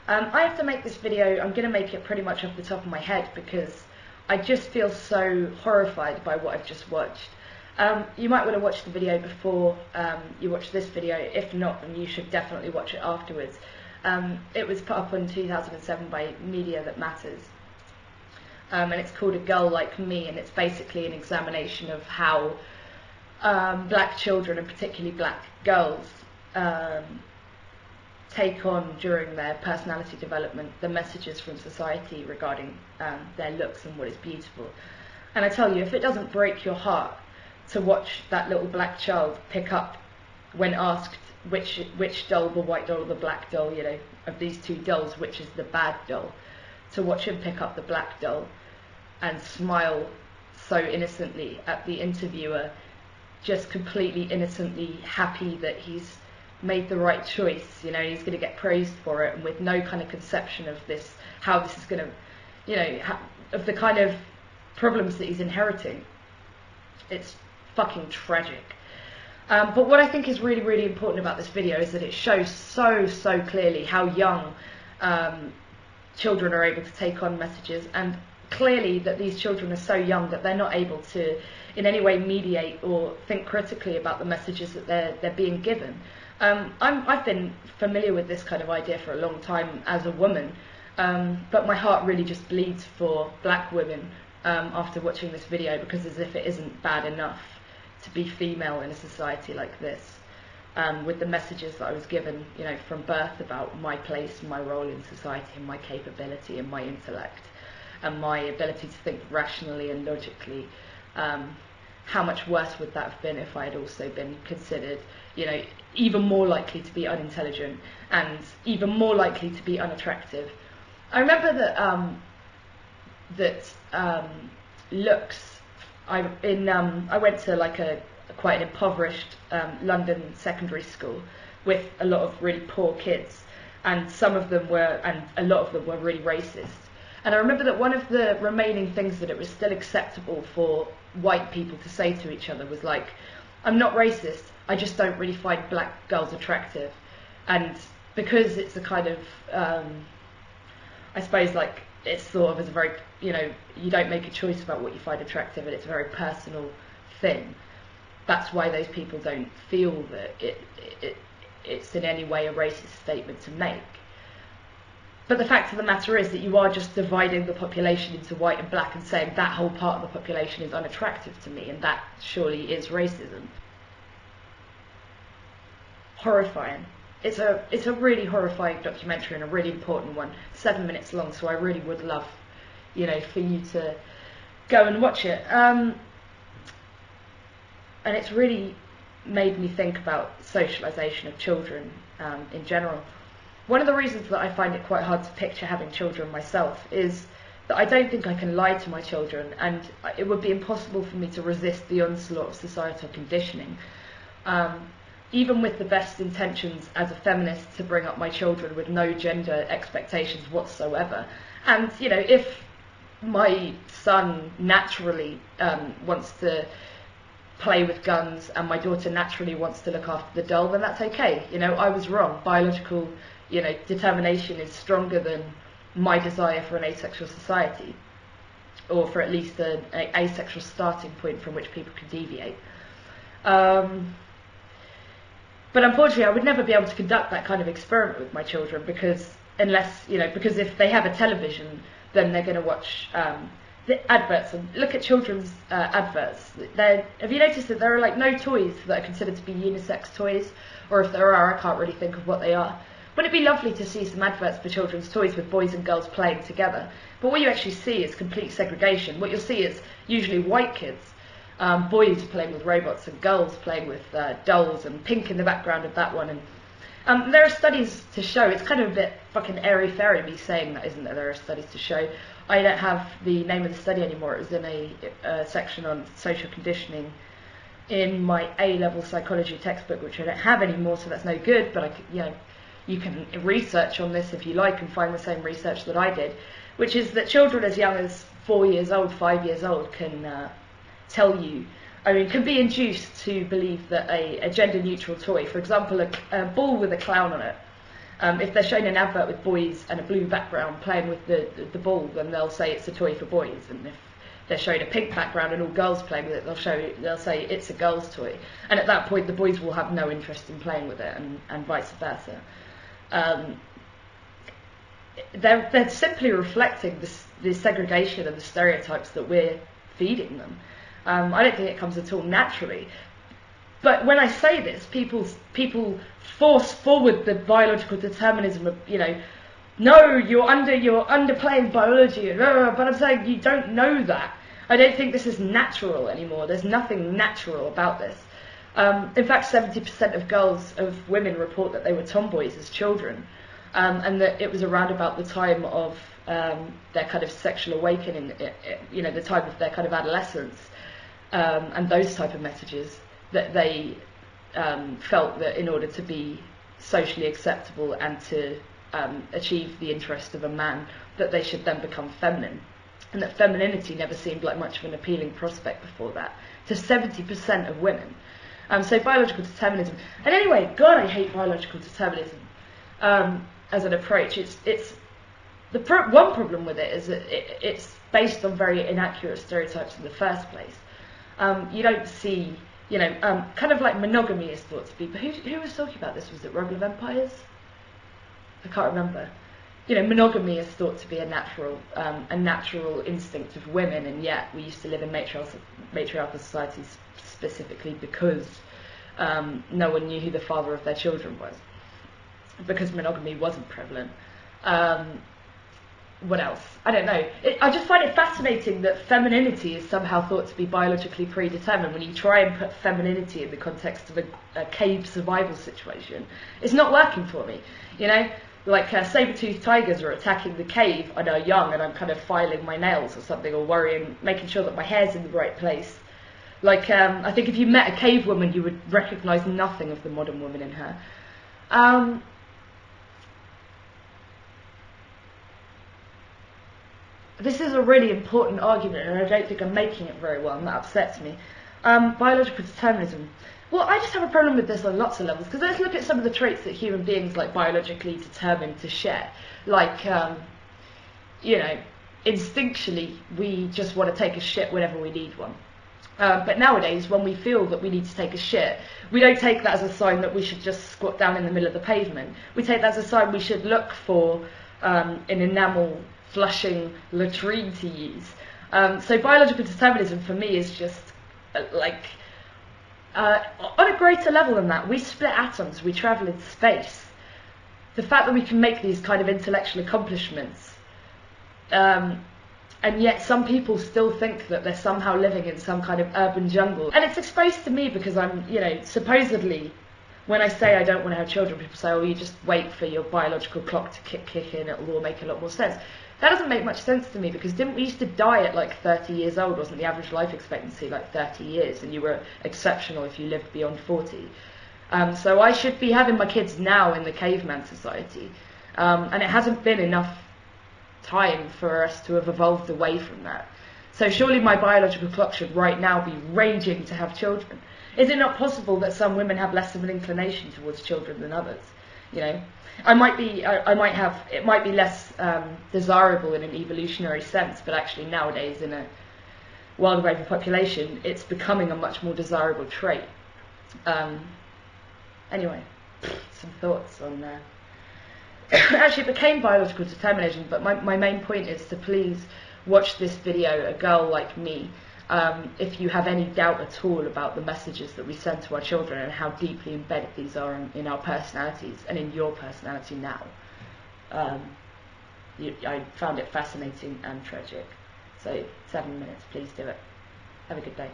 I have to make this video. I'm going to make it pretty much off the top of my head because I just feel so horrified by what I've just watched. You might want to watch the video before you watch this video. If not, then you should definitely watch it afterwards. It was put up in 2007 by Media That Matters. And it's called A Girl Like Me, and it's basically an examination of how black children, and particularly black girls, take on during their personality development the messages from society regarding their looks and what is beautiful. And I tell you, if it doesn't break your heart to watch that little black child pick up, when asked which doll, the white doll or the black doll, you know, of these two dolls, which is the bad doll, to watch him pick up the black doll and smile so innocently at the interviewer, just completely innocently happy that he's made the right choice, you know, he's going to get praised for it, and with no kind of conception of this, how this is going to, you know, of the kind of problems that he's inheriting. It's fucking tragic. But what I think is really, really important about this video is that it shows so clearly how young children are able to take on messages, and clearly that these children are so young that they're not able to in any way mediate or think critically about the messages that they're being given. I've been familiar with this kind of idea for a long time as a woman, but my heart really just bleeds for black women after watching this video, because as if it isn't bad enough to be female in a society like this, with the messages that I was given, you know, from birth about my place, my role in society, and my capability and my intellect and my ability to think rationally and logically. How much worse would that have been if I had also been considered, you know, even more likely to be unintelligent and even more likely to be unattractive. I remember that looks. I went to like a quite an impoverished London secondary school with a lot of really poor kids, and some of them were, and a lot of them were really racist. And I remember that one of the remaining things that it was still acceptable for white people to say to each other was like, I'm not racist, I just don't really find black girls attractive. And because it's a kind of, I suppose, like, it's thought of as a very, you know, you don't make a choice about what you find attractive, and it's a very personal thing. That's why those people don't feel that it's in any way a racist statement to make. But the fact of the matter is that you are just dividing the population into white and black and saying that whole part of the population is unattractive to me, and that surely is racism. Horrifying. It's a really horrifying documentary, and a really important one. 7 minutes long, so I really would love, you know, for you to go and watch it. And it's really made me think about socialisation of children in general. One of the reasons that I find it quite hard to picture having children myself is that I don't think I can lie to my children, and it would be impossible for me to resist the onslaught of societal conditioning. Even with the best intentions as a feminist to bring up my children with no gender expectations whatsoever. And, you know, if my son naturally wants to play with guns and my daughter naturally wants to look after the doll, then that's okay. You know, I was wrong. Biological, you know, determination is stronger than my desire for an asexual society, or for at least an asexual starting point from which people can deviate. But unfortunately, I would never be able to conduct that kind of experiment with my children, because unless, you know, because if they have a television, then they're going to watch the adverts, and look at children's adverts. Have you noticed that there are like no toys that are considered to be unisex toys, or if there are, I can't really think of what they are. Wouldn't it be lovely to see some adverts for children's toys with boys and girls playing together? But what you actually see is complete segregation. What you'll see is usually white kids, boys playing with robots and girls playing with dolls, and pink in the background of that one. And there are studies to show, it's kind of a bit fucking airy-fairy me saying that, isn't it? There are studies to show. I don't have the name of the study anymore. It was in a section on social conditioning in my A-level psychology textbook, which I don't have anymore, so that's no good, but you know, you can research on this if you like and find the same research that I did, which is that children as young as 4 years old, 5 years old can tell you, I mean, can be induced to believe that a gender-neutral toy, for example, a ball with a clown on it, If they're shown an advert with boys and a blue background playing with the ball, then they'll say it's a toy for boys. And if they're showing a pink background and all girls playing with it, they'll say it's a girl's toy. And at that point, the boys will have no interest in playing with it, and vice versa. They're simply reflecting the segregation and the stereotypes that we're feeding them. I don't think it comes at all naturally. But when I say this, people force forward the biological determinism of, no, you're underplaying biology, but I'm saying you don't know that. I don't think this is natural anymore. There's nothing natural about this. In fact, 70% of women report that they were tomboys as children, and that it was around about the time of their kind of sexual awakening, the time of their kind of adolescence, and those type of messages, that they felt that in order to be socially acceptable and to achieve the interest of a man, that they should then become feminine, and that femininity never seemed like much of an appealing prospect before that to 70% of women. So biological determinism, and anyway, God, I hate biological determinism as an approach. One problem with it is that it's based on very inaccurate stereotypes in the first place. You don't see, kind of like monogamy is thought to be, but who was talking about this? Was it Rogue of Empires? I can't remember. Monogamy is thought to be a natural instinct of women, and yet we used to live in matriarchal societies specifically because no one knew who the father of their children was, because monogamy wasn't prevalent. What else? I don't know. I just find it fascinating that femininity is somehow thought to be biologically predetermined. When you try and put femininity in the context of a cave survival situation, it's not working for me. Like saber-toothed tigers are attacking the cave and are young, and I'm kind of filing my nails or something, or worrying, making sure that my hair's in the right place. Like, I think if you met a cave woman, you would recognise nothing of the modern woman in her. This is a really important argument, and I don't think I'm making it very well, and that upsets me. Biological determinism. Well, I just have a problem with this on lots of levels, because let's look at some of the traits that human beings biologically determined to share. Like, instinctually, we just want to take a shit whenever we need one. But nowadays, when we feel that we need to take a shit, we don't take that as a sign that we should just squat down in the middle of the pavement. We take that as a sign we should look for an enamel flushing latrine to use. So biological determinism for me is just on a greater level than that. We split atoms, we travel in space. The fact that we can make these kind of intellectual accomplishments, and yet some people still think that they're somehow living in some kind of urban jungle. And it's exposed to me because I'm, supposedly, when I say I don't want to have children, people say, oh, you just wait for your biological clock to kick in, it'll all make a lot more sense. That doesn't make much sense to me, because didn't we used to die at 30 years old? Wasn't the average life expectancy 30 years, and you were exceptional if you lived beyond 40? So I should be having my kids now in the caveman society, and it hasn't been enough time for us to have evolved away from that. So surely my biological clock should right now be raging to have children. Is it not possible that some women have less of an inclination towards children than others? It might be less desirable in an evolutionary sense, but actually nowadays in a world of overpopulation, it's becoming a much more desirable trait. Anyway, some thoughts on that. Actually, it became biological determinism, but my main point is to please watch this video, A Girl Like Me, if you have any doubt at all about the messages that we send to our children and how deeply embedded these are in our personalities and in your personality now. I found it fascinating and tragic. So 7 minutes, please do it. Have a good day.